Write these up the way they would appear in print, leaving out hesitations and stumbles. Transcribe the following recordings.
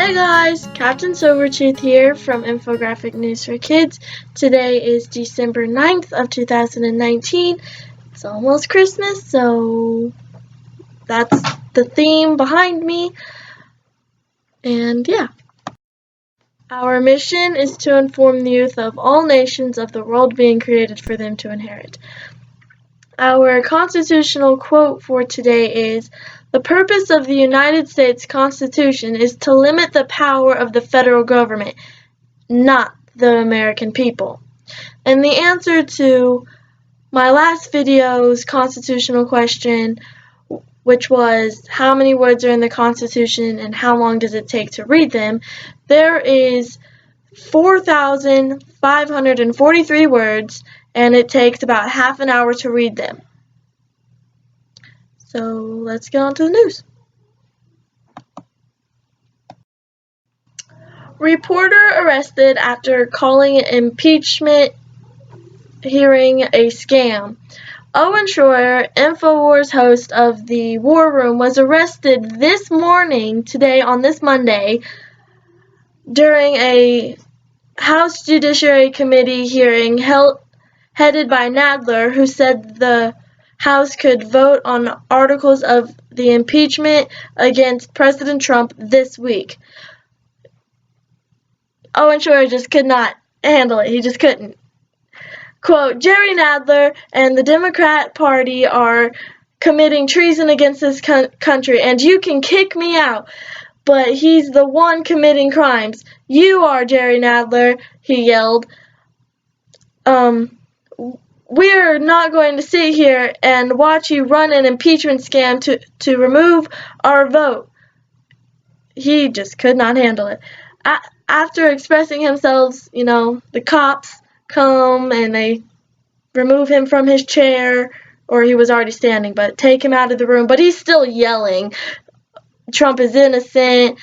Hey guys, Captain Silvertooth here from Infographic News for Kids. Today is December 9th of 2019. It's almost Christmas, so that's the theme behind me. And yeah. Our mission is to inform the youth of all nations of the world being created for them to inherit. Our constitutional quote for today is, "The purpose of the United States Constitution is to limit the power of the federal government, not the American people." And the answer to my last video's constitutional question, which was how many words are in the Constitution and how long does it take to read them, there is 4,543 words, and it takes about half an hour to read them. So let's get on to the news. Reporter arrested after calling impeachment hearing a scam. Owen Schroyer, Infowars host of the War Room, was arrested this morning, today on this Monday, during a House Judiciary Committee hearing headed by Nadler, who said the House could vote on articles of the impeachment against President Trump this week. Owen Schroyer just could not handle it. He just couldn't. Quote, "Jerry Nadler and the Democrat Party are committing treason against this country, and you can kick me out, but he's the one committing crimes. You are, Jerry Nadler," he yelled. "We're not going to sit here and watch you run an impeachment scam to remove our vote." He just could not handle it. After expressing himself, the cops come and they remove him from his chair, or he was already standing, but take him out of the room. But he's still yelling, Trump is innocent,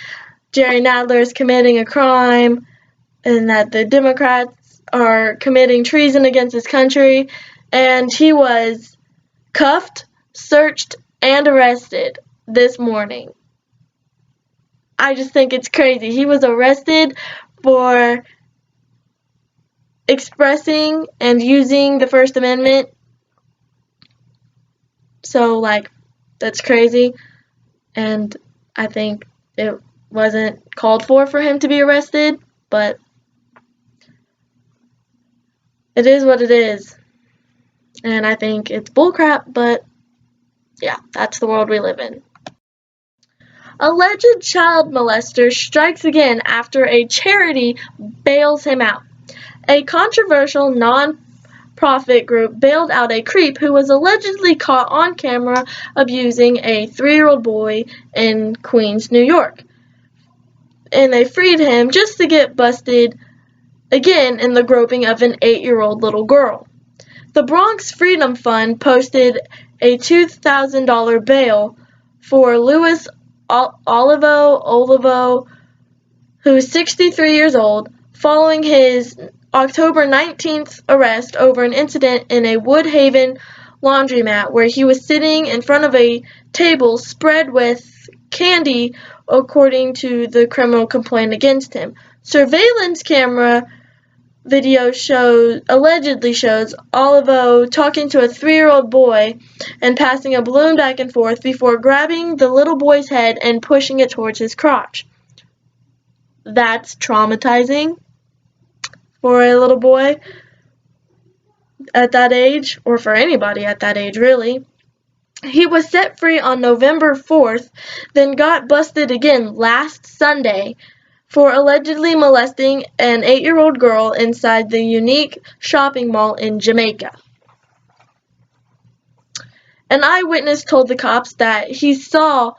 Jerry Nadler is committing a crime, and that the Democrats are committing treason against his country. And he was cuffed, searched, and arrested this morning. I just think it's crazy. He was arrested for expressing and using the First Amendment. So, that's crazy. And I think it wasn't called for him to be arrested, but it is what it is. And I think it's bullcrap, but yeah, that's the world we live in. Alleged child molester strikes again after a charity bails him out. A controversial non-profit group bailed out a creep who was allegedly caught on camera abusing a 3-year-old boy in Queens, New York. And they freed him just to get busted again in the groping of an 8-year-old little girl. The Bronx Freedom Fund posted a $2,000 bail for Louis Olivo, who is 63 years old, following his October 19th arrest over an incident in a Woodhaven laundromat where he was sitting in front of a table spread with candy, according to the criminal complaint against him. Surveillance camera video allegedly shows Olivo talking to a 3-year-old boy and passing a balloon back and forth before grabbing the little boy's head and pushing it towards his crotch. That's traumatizing for a little boy at that age, or for anybody at that age, really. He was set free on November 4th, then got busted again last Sunday for allegedly molesting an 8-year-old girl inside the Unique shopping mall in Jamaica. An eyewitness told the cops that he saw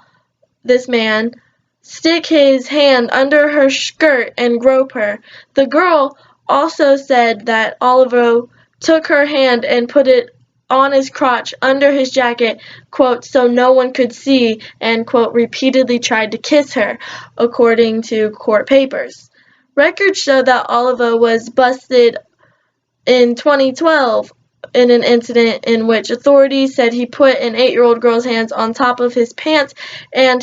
this man stick his hand under her skirt and grope her. The girl also said that Olivo took her hand and put it on his crotch under his jacket, quote, so no one could see, and, quote, repeatedly tried to kiss her, according to court papers. Records show that Olivo was busted in 2012 in an incident in which authorities said he put an 8-year-old girl's hands on top of his pants and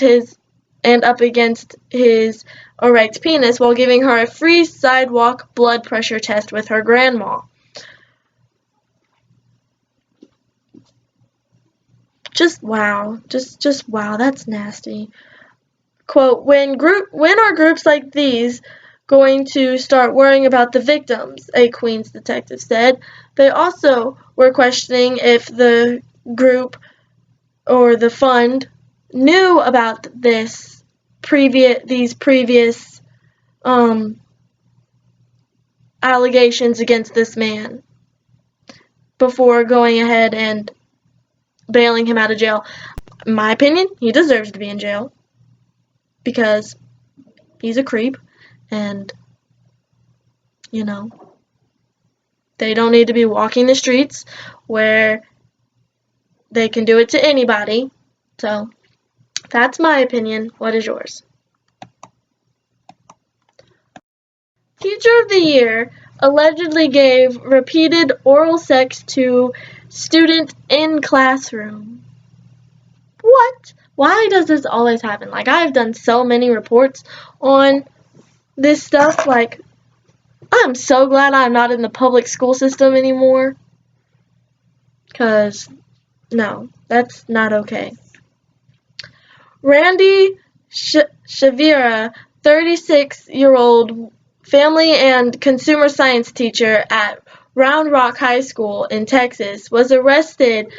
up against his erect penis while giving her a free sidewalk blood pressure test with her grandma. Just wow. Just wow, that's nasty. Quote, when are groups like these going to start worrying about the victims, a Queens detective said. They also were questioning if the group or the fund knew about these previous allegations against this man before going ahead and bailing him out of jail. In my opinion, he deserves to be in jail because he's a creep, and, you know, they don't need to be walking the streets where they can do it to anybody. So, that's my opinion. What is yours? Teacher of the Year allegedly gave repeated oral sex to student in classroom. What? Why does this always happen? Like, I've done so many reports on this stuff. Like, I'm so glad I'm not in the public school system anymore. Because, no, that's not okay. Randy Shavira, 36-year-old family and consumer science teacher at Round Rock High School in Texas, was arrested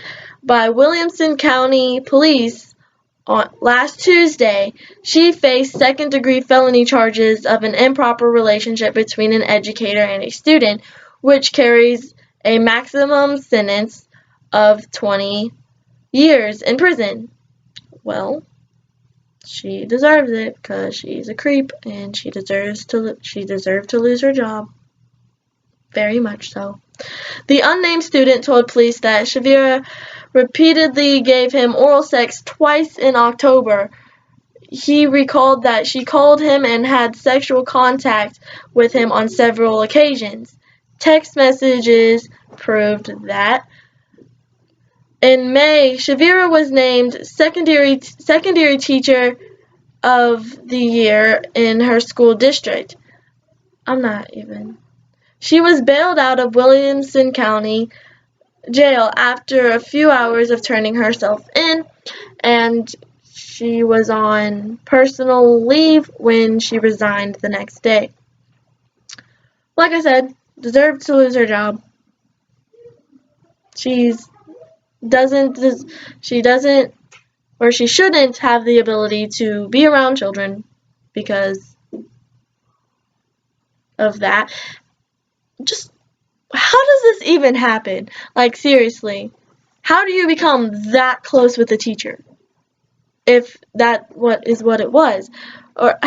by Williamson County Police on last Tuesday. She faced second-degree felony charges of an improper relationship between an educator and a student, which carries a maximum sentence of 20 years in prison. Well, she deserves it because she's a creep and she deserved to lose her job. Very much so. The unnamed student told police that Shavira repeatedly gave him oral sex twice in October. He recalled that she called him and had sexual contact with him on several occasions. Text messages proved that. In May, Shavira was named secondary teacher of the year in her school district. She was bailed out of Williamson County Jail after a few hours of turning herself in, and she was on personal leave when she resigned the next day. Like I said, deserved to lose her job. She shouldn't have the ability to be around children because of that. Just, how does this even happen? Like, seriously, how do you become that close with a teacher? If that is what it was. Or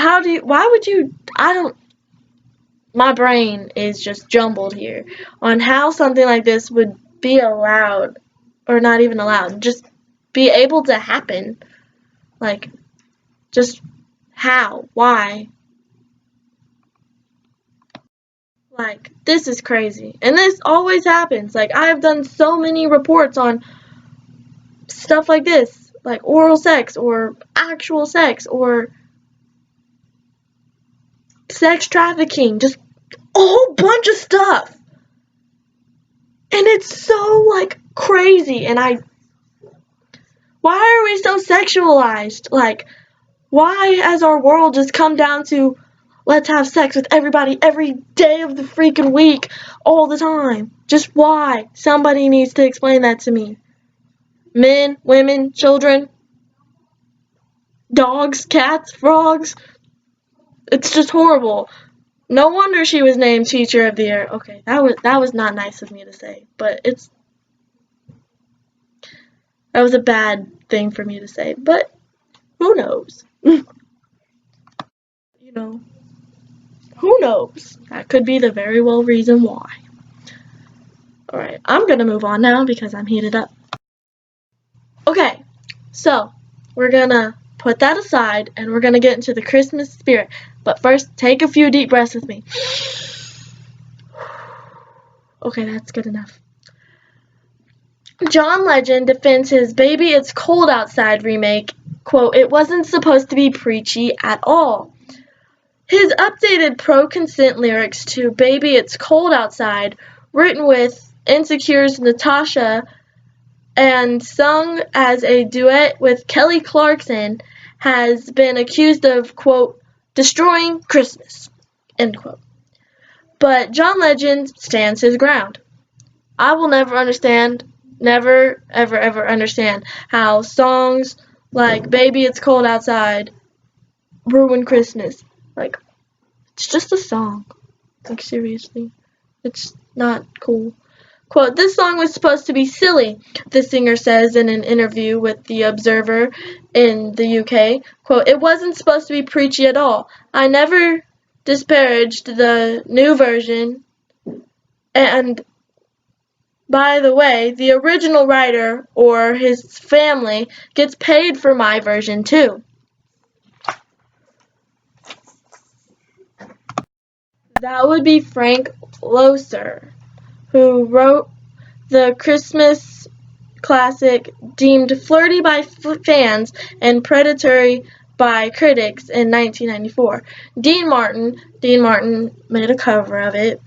my brain is just jumbled here on how something like this would be allowed, or not even allowed, just be able to happen. Like, just how? Why? Like, this is crazy. And this always happens. Like, I've done so many reports on stuff like this. Like oral sex, or actual sex, or sex trafficking. Just a whole bunch of stuff. And it's so, like, crazy. And why are we so sexualized? Like, why has our world just come down to let's have sex with everybody every day of the freaking week, all the time? Just why? Somebody needs to explain that to me. Men, women, children, dogs, cats, frogs. It's just horrible. No wonder she was named Teacher of the Year. Okay, that was not nice of me to say, but that was a bad thing for me to say, but who knows? Who knows? That could be the very well reason why. Alright, I'm gonna move on now because I'm heated up. Okay, so we're gonna put that aside and we're gonna get into the Christmas spirit. But first, take a few deep breaths with me. Okay, that's good enough. John Legend defends his Baby It's Cold Outside remake. Quote, it wasn't supposed to be preachy at all. His updated pro-consent lyrics to Baby It's Cold Outside, written with Insecure's Natasha and sung as a duet with Kelly Clarkson, has been accused of, quote, destroying Christmas, end quote. But John Legend stands his ground. I will never ever understand how songs like Baby It's Cold Outside ruin Christmas. Like, it's just a song. Like, seriously. It's not cool. Quote, this song was supposed to be silly, the singer says in an interview with The Observer in the UK. Quote, it wasn't supposed to be preachy at all. I never disparaged the new version. And, by the way, the original writer or his family gets paid for my version too. That would be Frank Loesser, who wrote the Christmas classic deemed flirty by fans and predatory by critics in 1994. Dean Martin made a cover of it.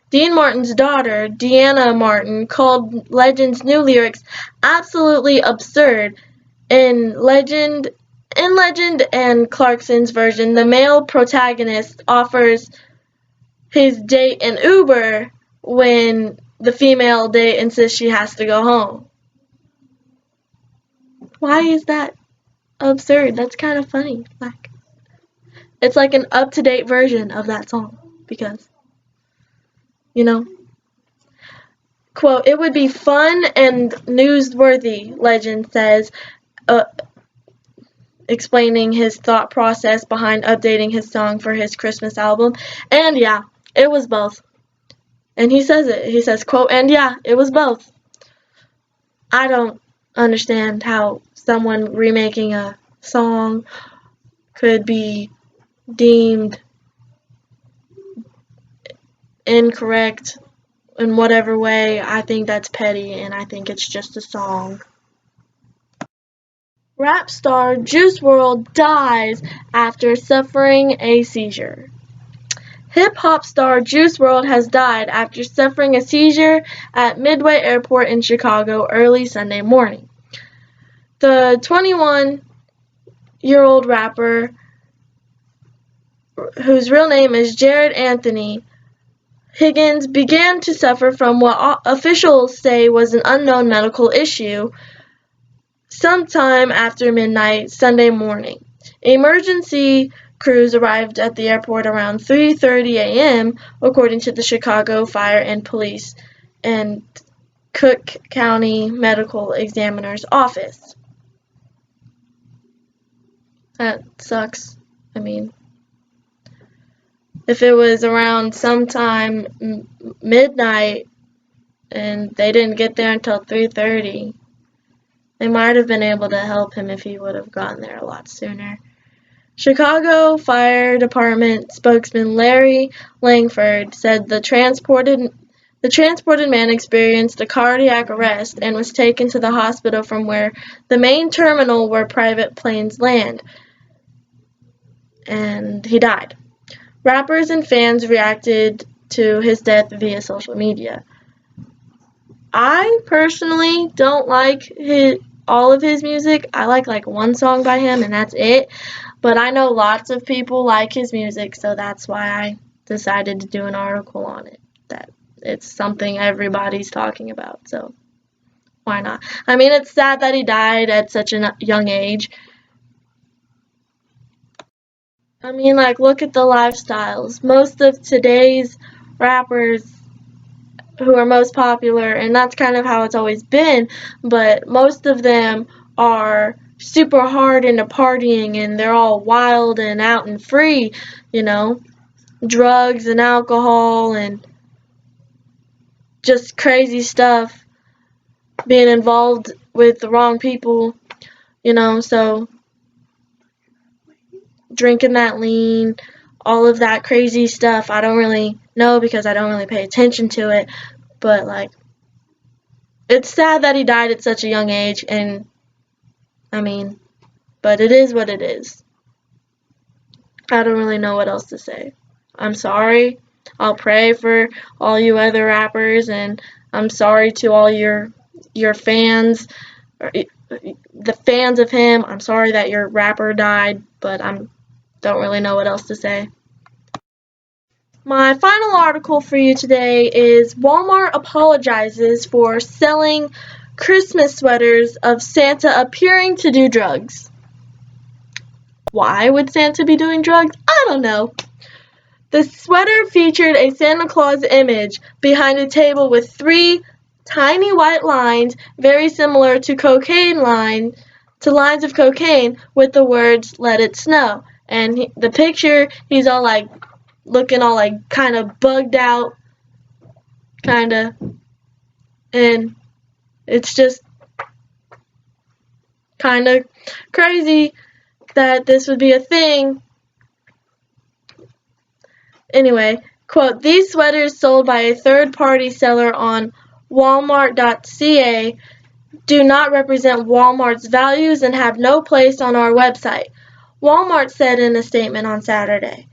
Dean Martin's daughter, Deanna Martin, called Legend's new lyrics absolutely absurd. In Legend and Clarkson's version, the male protagonist offers his date an Uber when the female date insists she has to go home. Why is that absurd? That's kind of funny. Like, it's like an up-to-date version of that song because, you know. Quote, it would be fun and newsworthy, Legend says, explaining his thought process behind updating his song for his Christmas album. And yeah, it was both. And he says it. He says, quote, and yeah, it was both. I don't understand how someone remaking a song could be deemed incorrect in whatever way. I think that's petty, and I think it's just a song. Rap star Juice WRLD dies after suffering a seizure. Hip-hop star Juice WRLD has died after suffering a seizure at Midway Airport in Chicago early Sunday morning. The 21-year-old rapper, whose real name is Jared Anthony Higgins, began to suffer from what officials say was an unknown medical issue sometime after midnight Sunday morning. Emergency crews arrived at the airport around 3:30 a.m., according to the Chicago Fire and Police and Cook County Medical Examiner's Office. That sucks. I mean, if it was around sometime midnight and they didn't get there until 3:30, they might have been able to help him if he would have gotten there a lot sooner. Chicago Fire Department spokesman Larry Langford said the transported man experienced a cardiac arrest and was taken to the hospital from where the main terminal where private planes land, and he died. Rappers and fans reacted to his death via social media. I personally don't like all of his music. I like one song by him, and that's it. But I know lots of people like his music, so that's why I decided to do an article on it. That it's something everybody's talking about, so why not? I mean, it's sad that he died at such a young age. I mean, like, look at the lifestyles. Most of today's rappers who are most popular, and that's kind of how it's always been, but most of them are super hard into partying and they're all wild and out and free, you know, drugs and alcohol and just crazy stuff, being involved with the wrong people, you know, so drinking that lean, all of that crazy stuff, I don't really know because I don't really pay attention to it, but like, it's sad that he died at such a young age, and I mean, but it is what it is. I don't really know what else to say. I'm sorry. I'll pray for all you other rappers, and I'm sorry to all your fans, or the fans of him. I'm sorry that your rapper died, but don't really know what else to say. My final article for you today is Walmart apologizes for selling Christmas sweaters of Santa appearing to do drugs. Why would Santa be doing drugs? I don't know. The sweater featured a Santa Claus image behind a table with 3 tiny white lines very similar to lines of cocaine with the words "Let It Snow." And the picture, he's all like looking all like kind of bugged out, kind of, and it's just kind of crazy that this would be a thing. Anyway, quote, "These sweaters sold by a third-party seller on Walmart.ca do not represent Walmart's values and have no place on our website," Walmart said in a statement on Saturday.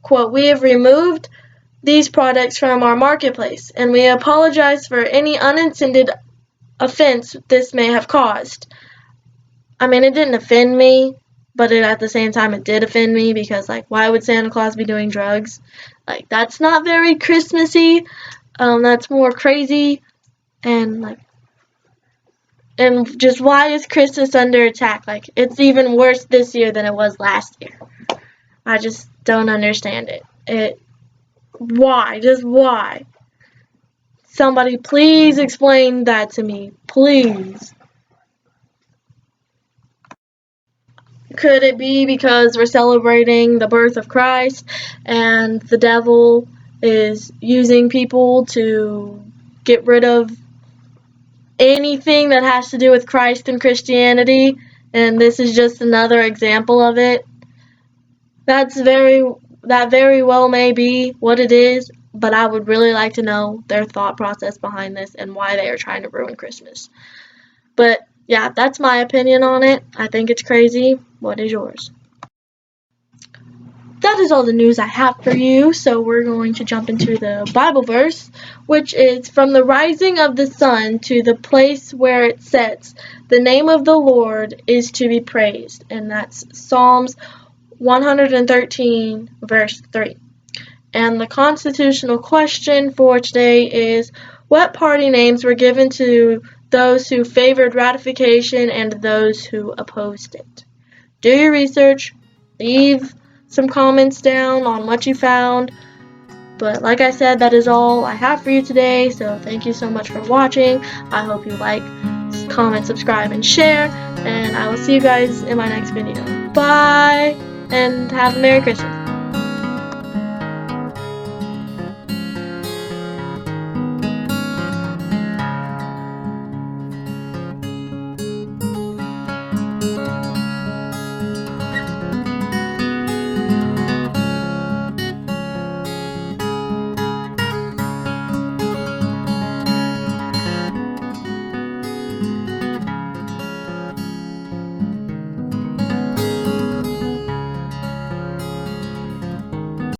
Quote, "We have removed these products from our marketplace, and we apologize for any unintended offense this may have caused." I mean, it didn't offend me, but at the same time it did offend me because, like, why would Santa Claus be doing drugs? Like, that's not very Christmassy. That's more crazy, and like, and just why is Christmas under attack? Like, it's even worse this year than it was last year. I just don't understand it. Why? Just why? Somebody please explain that to me, please. Could it be because we're celebrating the birth of Christ and the devil is using people to get rid of anything that has to do with Christ and Christianity, and this is just another example of it? That very well may be what it is, but I would really like to know their thought process behind this and why they are trying to ruin Christmas. But yeah, that's my opinion on it. I think it's crazy. What is yours? That is all the news I have for you, so we're going to jump into the Bible verse, which is, "From the rising of the sun to the place where it sets, the name of the Lord is to be praised." And that's Psalms 113, verse 3. And the constitutional question for today is, what party names were given to those who favored ratification and those who opposed it? Do your research, leave some comments down on what you found, but like I said, that is all I have for you today, so thank you so much for watching. I hope you like, comment, subscribe, and share, and I will see you guys in my next video. Bye, and have a Merry Christmas.